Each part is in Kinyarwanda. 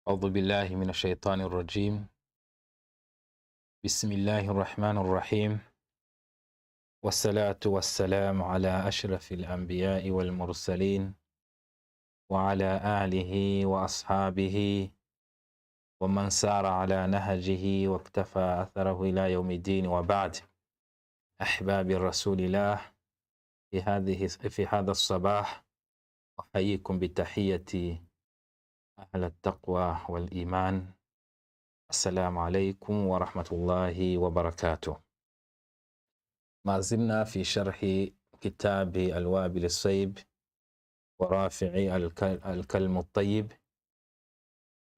أعوذ بالله من الشيطان الرجيم. بسم الله الرحمن الرحيم، والصلاة والسلام على أشرف الأنبياء والمرسلين وعلى آله وأصحابه ومن سار على نهجه واكتفى أثره إلى يوم الدين، وبعد. أحباب رسول الله، في هذا الصباح أحييكم بتحية أهل التقوى والإيمان. السلام عليكم ورحمة الله وبركاته. ما زلنا في شرح كتاب الوابل الصيب ورافع الكلم الطيب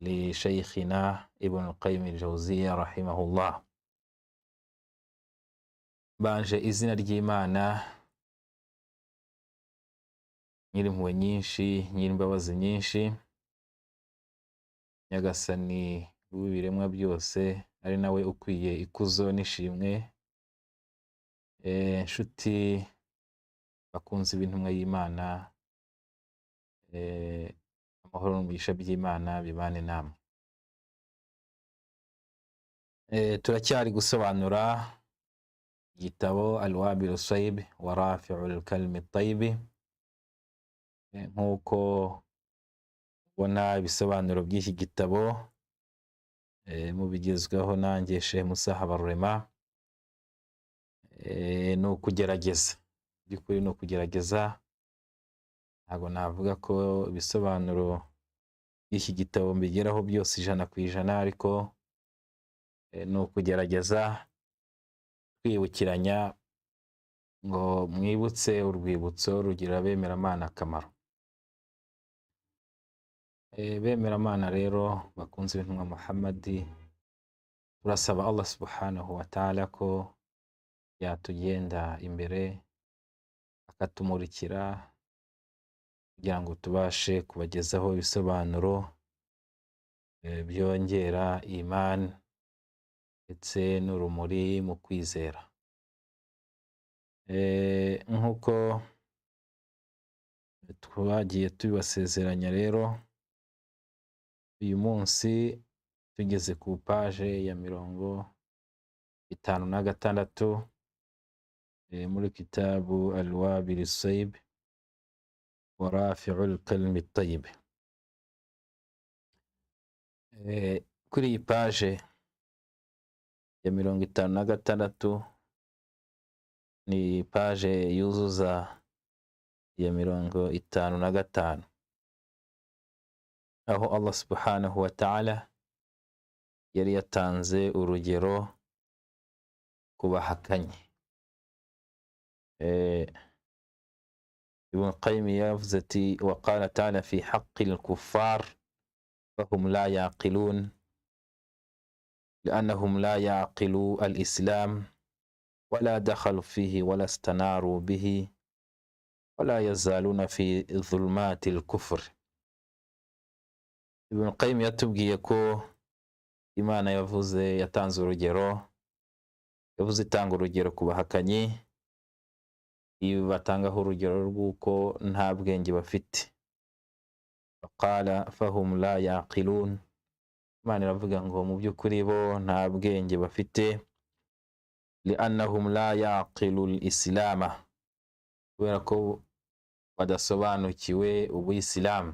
لشيخنا ابن القيم الجوزية رحمه الله. banje izina ry'Imana nyirimpuhwe nyinshi, nyirimbabazi nyinshi, nyagasani w'ibiremwa byose, ari nawe ukwiye ikuzo n'ishimwe. Nshuti bakunze ibintumwa y'Imana, amahoro n'umugisha by'Imana bibane namwe. Turacyari gusobanura igitabo Al-Wabil Sayyib wa Rafi'ul Kalmi Tayyib. Nk'uko ubona ibisobanuro by'iki gitabo mubigezweho nanjye Sheikh Musa Habarurema, ni ukugerageza, by'ukuri ni ukugerageza. Ntabwo navuga ko ibisobanuro by'iki gitabo mbigeraho byose 100%, ariko ni ukugerageza kwibukiranya ngo mwibutse urwibutso rugira abemeramana akamaro. Bemeramana rero bakunze ibintumwa Muhammadi, turasaba Allah subhanahu wa ta'ala ko yatugenda imbere akatumurikira kugira ngo tubashe kubagezaho ibisobanuro byongera imani ndetse n'urumuri mu kwizera. Nk'uko twagiye tubibasezeranya rero, uyu munsi tugeze ku page ya 56 muri kitabu Al-Wabil Sayyib wa Rafi'ul Kalmi Tayyib. Kuri iyi page ya 56 ni page yuzuza ya 55, aho Allah subhanahu wa ta'ala yari yatanze urugero ku bahakanye. Ibn Qayyim yavuze ati: wa qala ta'ala fi haqqi al-kuffar fahum la yaqilun لأنهم لا يعقلوا الإسلام ولا دخلوا فيه ولا استناروا به ولا يزالون في ظلمات الكفر. Ibn Qayyim yatubwiye ko Imana yatanze urugero, itanga urugero ku bahakanyi. Ibi batangaho urugero rw'uko nta bwenge bafite. Qala fahum la yaqilun, Imana iravuga ngo mu by'ukuri bo nta bwenge bafite. li'annahum la yaqilu al-islama, kubera ko badasobanukiwe ubuyisilamu.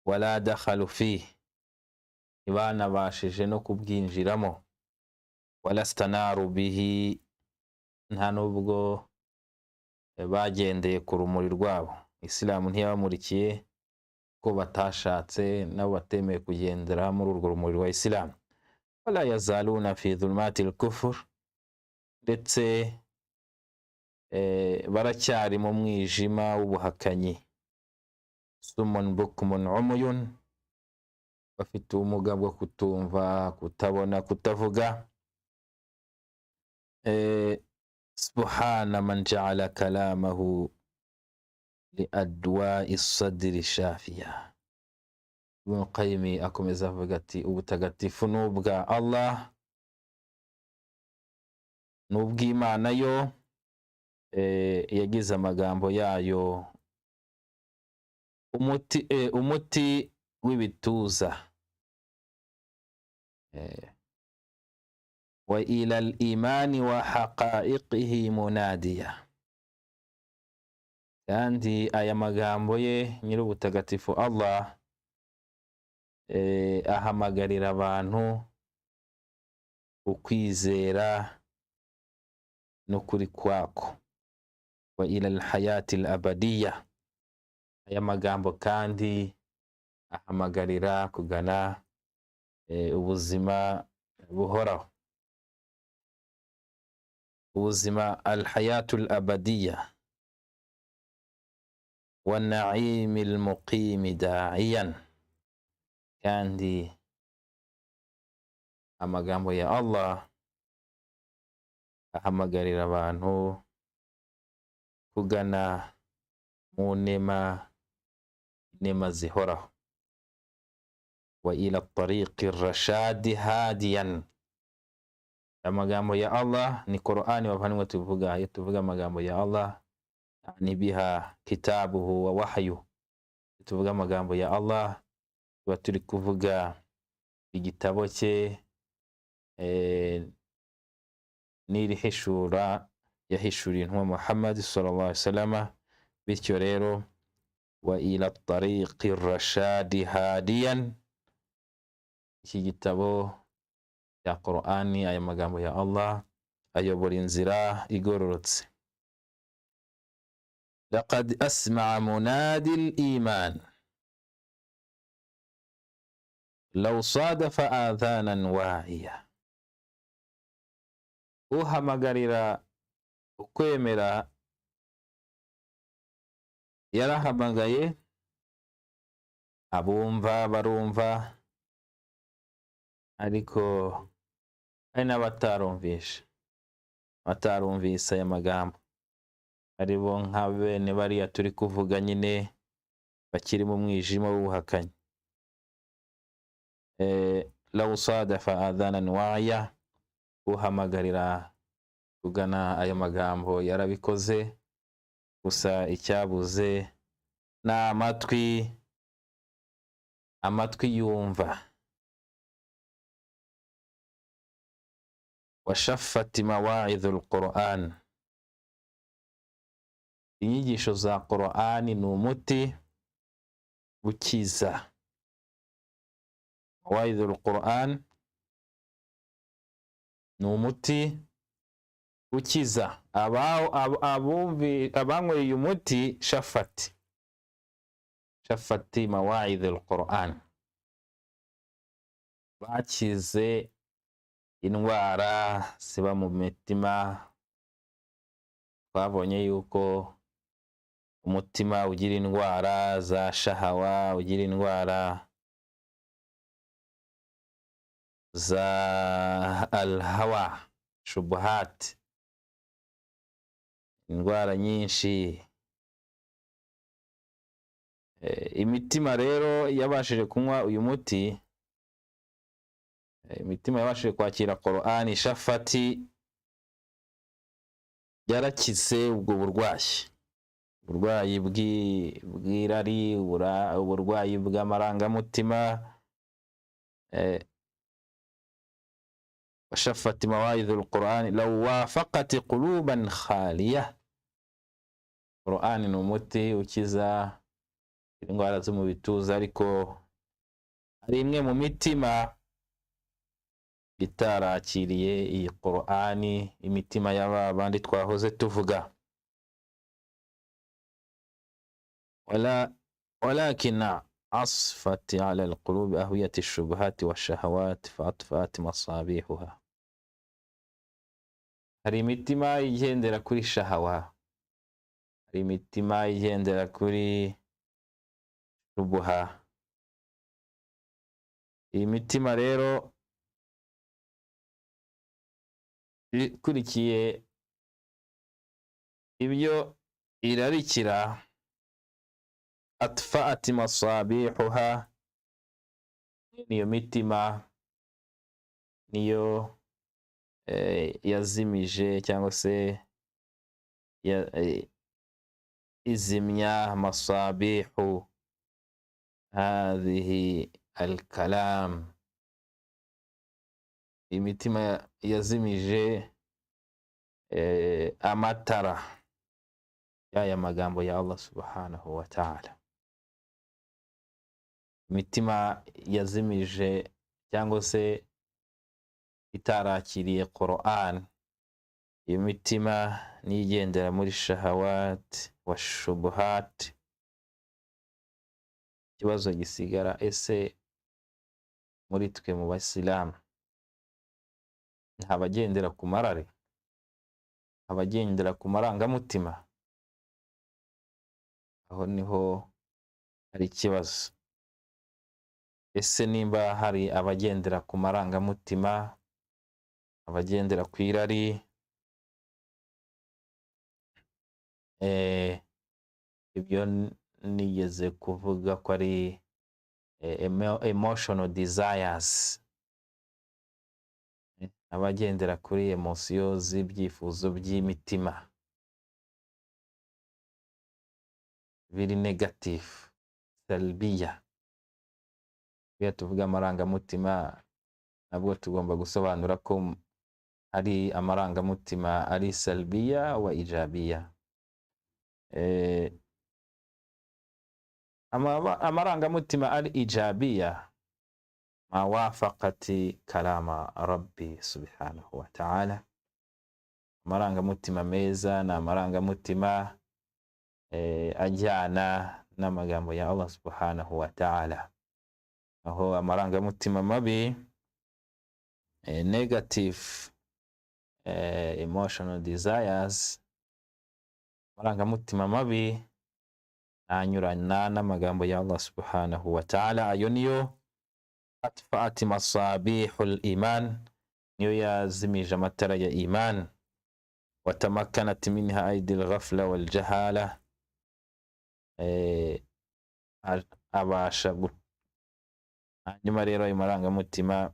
wala dakhalu fihi, ntibanabashije no kubwinjiramo. wala stanaru bihi, nta nubwo bagendeye ku rumuri rwabo. Isilamu ntiyabamurikiye ko batashatse nabo batemeye kugendera muri urwo rumuri wa Isilamu. wala yazaluna fi dhulumati al-kufr, ndetse baracyari mu mwijima w'ubuhakanyi. Summun bukmun umuyun, bafite ubumuga bwo kutumva, kutabona, kutavuga. Subhana man ja'ala kalamahu li adwa'i sadri shafiya. Ibn Qayyim akomeza avuga ati: ubutagatifu n'ubwa Allah, n'ubw'Imana yo yagize amagambo yayo umuti w'ibituza. Wa ila al-imani wa haqa'iqihi munadiya. Kandi aya magambo ye nyir'ubutagatifu Allah ahamagarira abantu ukwizera n'ukuri kwako. Wa ila al-hayati al-abadiyya. Aya magambo kandi ahamagarira kugana ubuzima buhoraho, ubuzima al-hayatu al-abadiyya wa na'imi al-muqimi da'iyan. Kandi amagambo ya Allah ahamagarira abantu kugana mu nema zihoraho. Wa ila tariqi rashadi hadiyan. Amagambo ya Allah ni Qur'ani wavanywe tuvuga. Iyo tuvuga amagambo ya Allah ni biha kitabuhu wa wahyu. Tuvuga amagambo ya Allah tuba turi kuvuga igitabo cye n'irihishura yahishuriye intumwa Muhammad sallallahu alaihi wasallam. Bityo rero wa ila tariqi rashadi hadiyan, iki gitabo cya Qur'ani, aya magambo ya Allah ayobora inzira igororotse. Laqad asma'a munadi al-iman law sadafa adhanan wa'iya. Uhamagarira ukwemera yarahamagaye, abumva barumva, ariko hari n'abatarumvisha, batarumvise aya magambo, aribo nka bene bariya turi kuvuga nyine bakiri mu mwijima w'ubuhakanyi. Law sadafa adhanan wa'iya, uhamagarira kugana ayo magambo yarabikoze, gusa icyabuze ni amatwi yumva. Wa shaffati mawa'idhul Qur'an. Inyigisho za Qur'ani ni umuti ukiza. Mawa'idhul Qur'an ni umuti ukiza. Abanyweye uyu muti shafati mawa'idhul Qur'an, bakize indwara ziba mu mitima. Twabonye yuko umutima ugira indwara za shahawa, ugira indwara za al-hawa, shubuhat, indwara nyinshi. Imitima rero yabashije kunywa uyu muti, imitima yabashije kwakira Qur'ani shafati, yarakize ubwo burwayi bw'irari, uburwayi bw'amarangamutima. Shafati mawa'idhul Qur'an law wafaqat quluban khaliya. Qur'ani ni umuti ukiza indwara zo mu bituza, ariko hari imwe mu mitima itarakiriye iyi Qur'ani, imitima y'aba bandi twahoze tuvuga. walakin asfat ala alqulub ahwiyat ash-shubuhat wash-shahawat fa-atfa'at masabihuha. Hari imitima igendera kuri shahawa, hari imitima igendera kuri shubuha. Iyi mitima rero ikurikiye ibyo irarikira, atfa'at masabihuha, niyo mitima niyo yazimije cyangwa se izimya masabihu, hadhihi alkalam, imitima yazimije amatara y'aya magambo ya Allah subhanahu wa ta'ala. Imitima yazimije cyangwa se itarakiriye Quran, iyo mitima nigendera muri shahawat wa shubuhat. Ikibazo gisigara, ese muri twe mu basilamu ntabagendera ku marare, abagendera ku marangamutima? Aho niho hari ikibazo. Ese nimba hari abagendera ku marangamutima, abagendera ku irari, ibyo nigeze kuvuga ko ari emotional desires, abagendera kuri emotion z'ibyifuzo by'imitima biri negative, salbiya. Iyo tuvuga amarangamutima, nabwo tugomba gusobanura ko ari amarangamutima ari salbiya wa ijabiya. Amarangamutima ari ijabiya ma wafaqati kalama rabbi subhanahu wa ta'ala. Amarangamutima meza ni amarangamutima ajyana n'amagambo ya Allah subhanahu wa ta'ala. Aho amarangamutima mabi, negative emotional desires, amarangamutima mabi anyurana n'amagambo ya Allah subhanahu wa ta'ala. Ayo niyo atfa'at masabihul iman, niyo yazimije amatara ya iman. Watamakkanat minha aidil ghafla wal jahala, abasha. Hanyuma rero ayo marangamutima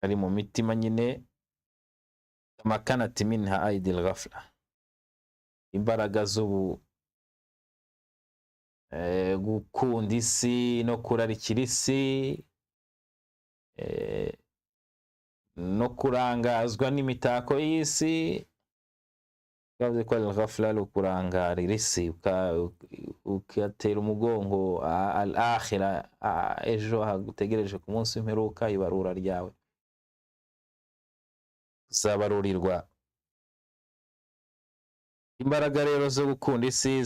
ari mu mitima nyine, tamakkanat minha aidil ghafla, imbaraga z'ubu gukunda isi no kurarikira isi, no kurangazwa n'imitako y'isi. Yavuze ko al-ghafla ari ukurangarira isi, ukatera umugongo al-akhira, ejo hagutegereje ku munsi w'imperuka, ibarura ryawe uzabarurirwa. Imbaraga rero zo gukunda isi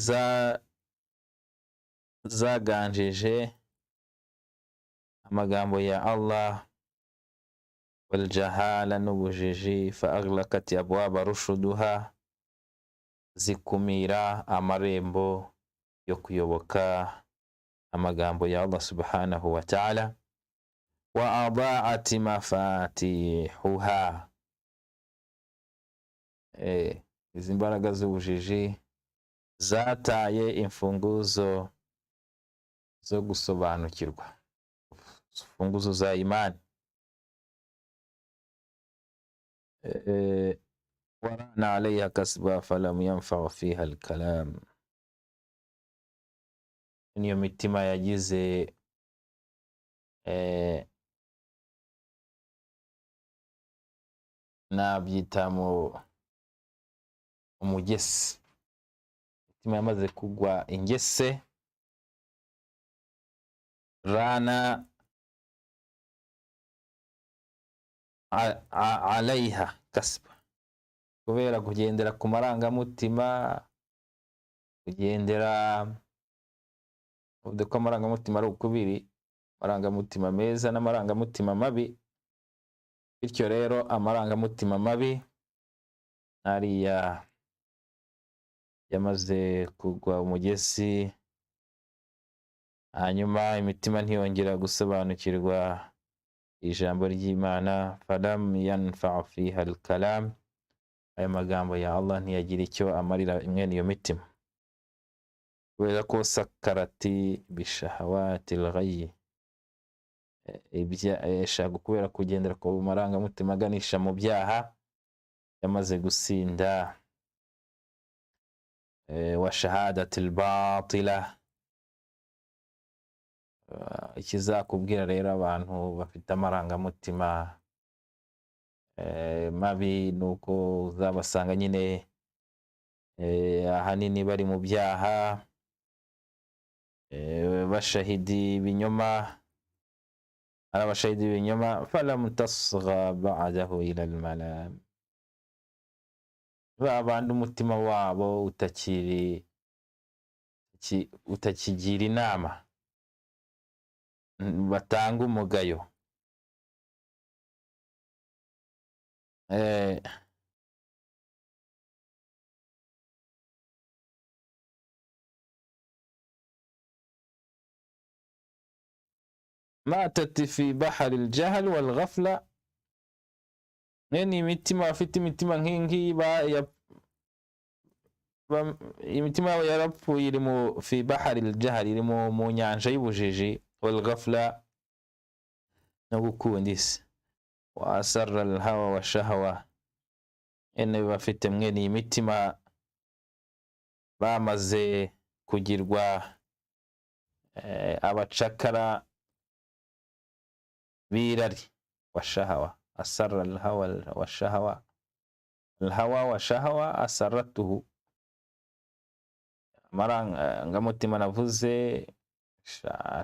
zaganjeje amagambo ya Allah, wal jahala n'ubujiji, fa aghlaqat abwaba rushuduha, zikumira amarembo yo kuyoboka amagambo ya Allah subhanahu wa ta'ala. Wa adaa'at mafatihuha, izi mbaraga z'ubujiji zataye imfunguzo zo gusobanukirwa, imfunguzo za imani. Warana alayha kasba falam yanfa fiha alkalam, niyo mitima yagize nabyita umugese, mitima yamaze kugwa ingese. Rana alayha kasba, kubera kugendera ku marangamutima, kugendera uvuze ko amarangamutima ari ukubiri, amarangamutima meza n'amarangamutima mabi. Bityo rero amarangamutima mabi ariya yamaze kugwa umugesi, hanyuma imitima ntiyongera gusobanukirwa ijambo ry'Imana. Falam yanfa fiha alkalam, aya magambo ya Allah ntiyagira icyo amarira mwene iyo mitima, kubera ko sakarati bishahawati alghayy, ishaka kubera kugendera ku marangamutima aganisha mu byaha, yamaze gusinda wa shahadati albatila, ikizakubwira rero abantu bafite amarangamutima mabi nuko uzabasanga nyine ahanini bari mu byaha, bashahidi ibinyoma, ari abashahidi ibinyoma. falam tasgha ba'dahu ila almalam, babandi umutima wabo utakigira inama, batanga umugayo. matati fi bahari aljahl walghafla, ni imitima bafite imitima nk'ingiyi imitima yabo yarapfuye, iri mu fi bahari aljahl, iri mu nyanja y'ubujiji, walghafla no gukunda isi, wa asarra alhawa wa shahwa, bafite mwene imitima bamaze kugirwa abacakara birari, wa shahwa, asarra alhawa wa shahwa, alhawa wa shahwa asaratuhu, amarangamutima navuze,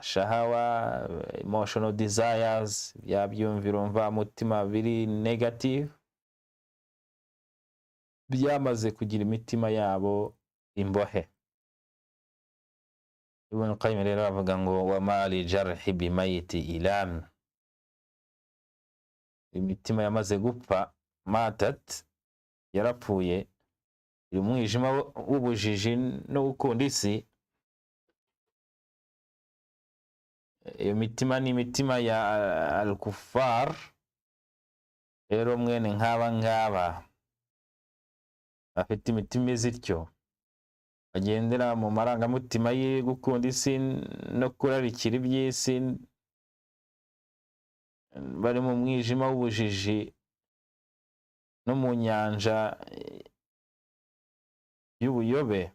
shahawa, emotional desires, bya byumviro mvamutima biri negative, byamaze kugira imitima yabo imbohe. Ibn Qayyim rero avuga ngo wa mali jarhi bimayiti ilam, imitima yamaze gupfa, matat, yarapfuye, iri mwijima w'ubujiji no gukunda isi. Iyo mitima ni imitima ya al-kuffar. Rero mwene nk'aba ngaba bafite imitima zityo, bagendera mu marangamutima ye gukunda isi no kurarikira iby'isi, bari mu mwijima w'ubujiji no mu nyanja y'ubuyobe.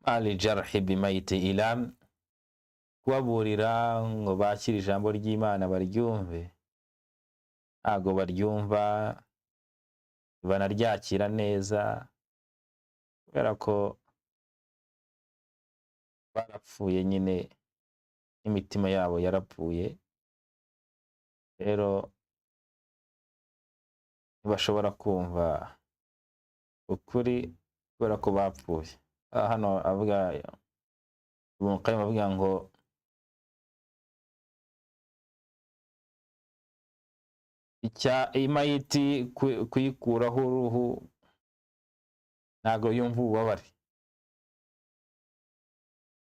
ali jarhi bimayiti ilam, kubaburira ngo bakire ijambo ry'Imana baryumve, ntago baryumva banaryakira neza, kubera ko barapfuye nyine, imitima yabo yarapfuye. Rero ntibashobora kumva ukuri kubera ko bapfuye. Hano avuga Ibn Qayyim avuga ngo imayiti kuyikuraho uruhu ntago yumva ububabare,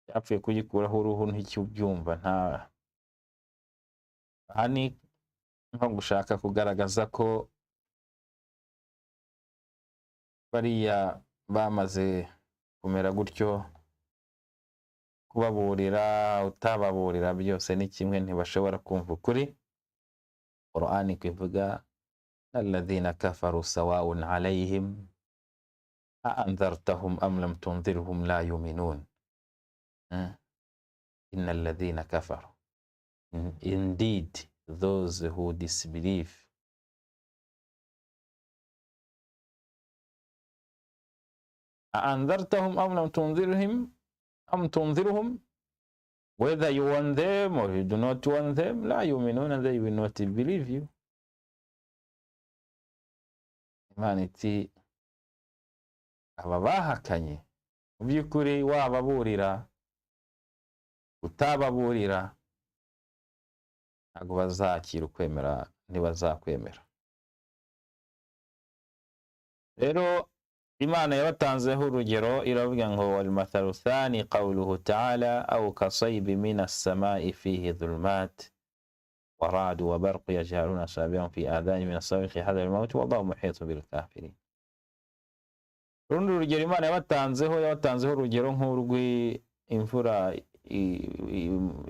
yapfuye kuyikuraho uruhu nticyubyumva. Aha ni nko gushaka kugaragaza ko bariya bamaze kumera gutyo, kubaburira utababurira byose ni kimwe, ntibashobora kumva ukuri. Qur'ani kwivuga alladhina kafaru sawa'un alayhim a'anzartahum am lam tunzirhum la yu'minun. Innal ladhina kafaru, indeed those who disbelieve, a'anzartahum am lam tunzirhum, whether you want them or you do not want them, la yu'minun, and they will not believe you. Imana iti aba bahakanye mu by'ukuri, wababurira utababurira ntabwo bazakira ukwemera, ntibazakwemera. Rero Imana yabatanzeho urugero, iravuga ngo wal mathalu thani qawluhu ta'ala aw kasaybi minas samai fihi dhulumat wa ra'du wa barqu yaj'aluna asabi'ahum fi adani minas sawiqi hadha al-maut wallahu muhitun bil kafirin. Urundi rugero Imana yabatanzeho urugero nk'urw'imvura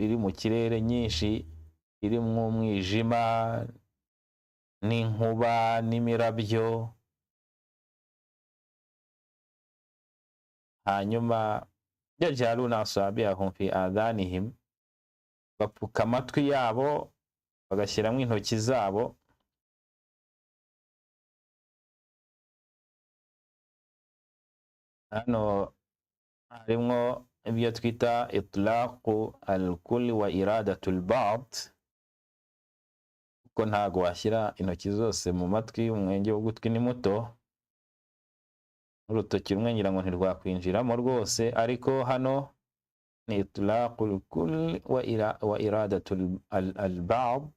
iri mu kirere nyinshi, iri mu mwijima n'inkuba n'imirabyo, hanyuma yajaluna asabi'ahum fi adhanihim, bapfuka amatwi yabo bagashyiramo intoki zabo hano harimwo ibyo twita itlaqu al-kulli wa iradatu al-ba'd, kuko ntago washyira intoki zose mu matwi, umwenge w'ugutwi ni muto, urutoki rumwe ngira ngo ntirwakwinjiramo rwose, ariko hano ni itlaqu al-kulli wa iradatu al-ba'd,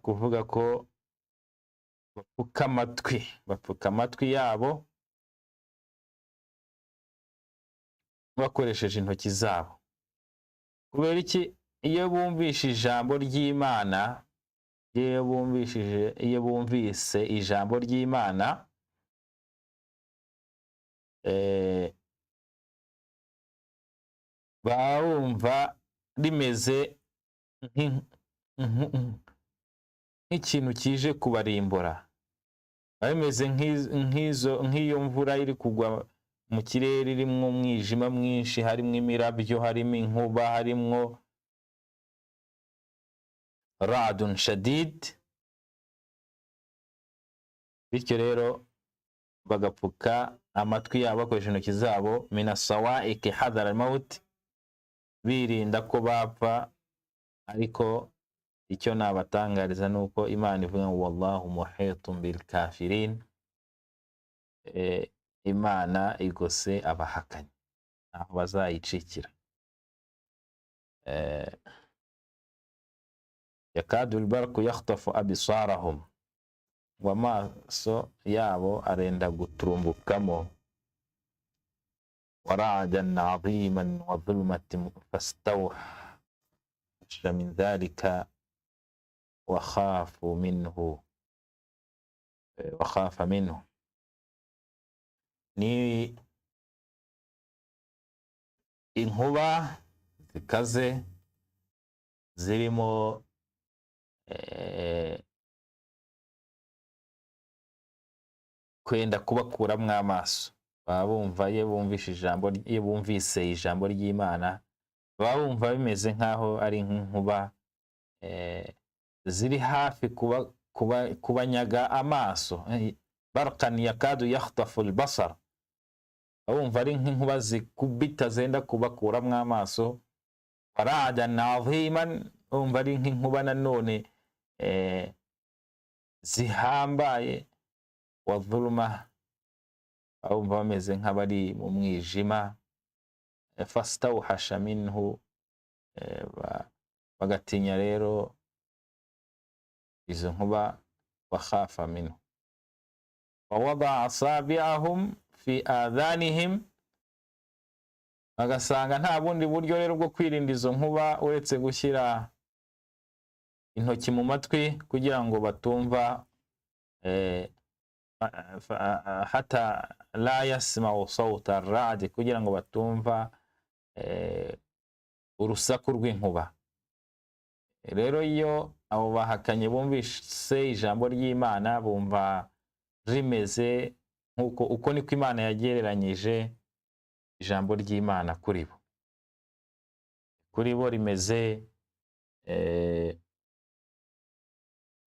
kuvuga ko bapfuka amatwi yabo bakoresheje intoki zabo. Kubera iki? Iyo bumvishe ijambo ry'Imana, iyo bumvise ijambo ry'Imana, bumva rimeze nk'ikintu kije kubarimbura, bimeze nk'iyo mvura iri kugwa mu kirere, irimo umwijima mwinshi, harimo imirabyo, harimo inkuba, harimo radun shadid. Bityo rero bagapfuka amatwi yabo bakoresha intoki zabo, mina sawaiki hadara al-maut, birinda ko bapfa. Ariko icyo nabatangariza nuko Imana ivuga ngo wallahu muhitun bil kafirin, Imana igose abahakanyi aho bazayicikira. Yakadu al-barqu yakhtafu absarahum, wa maso yabo arenda guturumbukamo. Wara'adan 'aziman wa dhulmatin fastawhasha min dhalika wa khafu minhu wa khafa minhu. Ni inkuba zikaze zirimo kwenda kubakuramwo amaso. Baba bumva iyo bumvise ijambo ry'Imana, baba bumva bimeze nk'aho ari nk'inkuba ziri hafi kubanyaga amaso. Barqan yakadu yakhtafu al-basar, bumva ari nk'inkuba zikubita zenda kubakuramwo amaso. Wara'adan 'aziman, bumva ari nk'inkuba nanone zihambaye. Wa dhulma, bumva bameze nk'abari mu mwijima. Fastawhasha minhu, bagatinya rero izo nkuba. Wa khafa minhu, wa wada'a asabi'ahum fi adhanihim, bagasanga nta bundi buryo rero bwo kwirinda izo nkuba uretse gushyira intoki mu matwi kugira ngo batumva hata la yasma'u sawta ar-ra'd, kugira ngo batumva urusaku rw'inkuba. Rero iyo abo bahakanye bumvise ijambo ry'Imana, bumva rimeze uko niko Imana yagereranyije ijambo ry'Imana kuri bo rimeze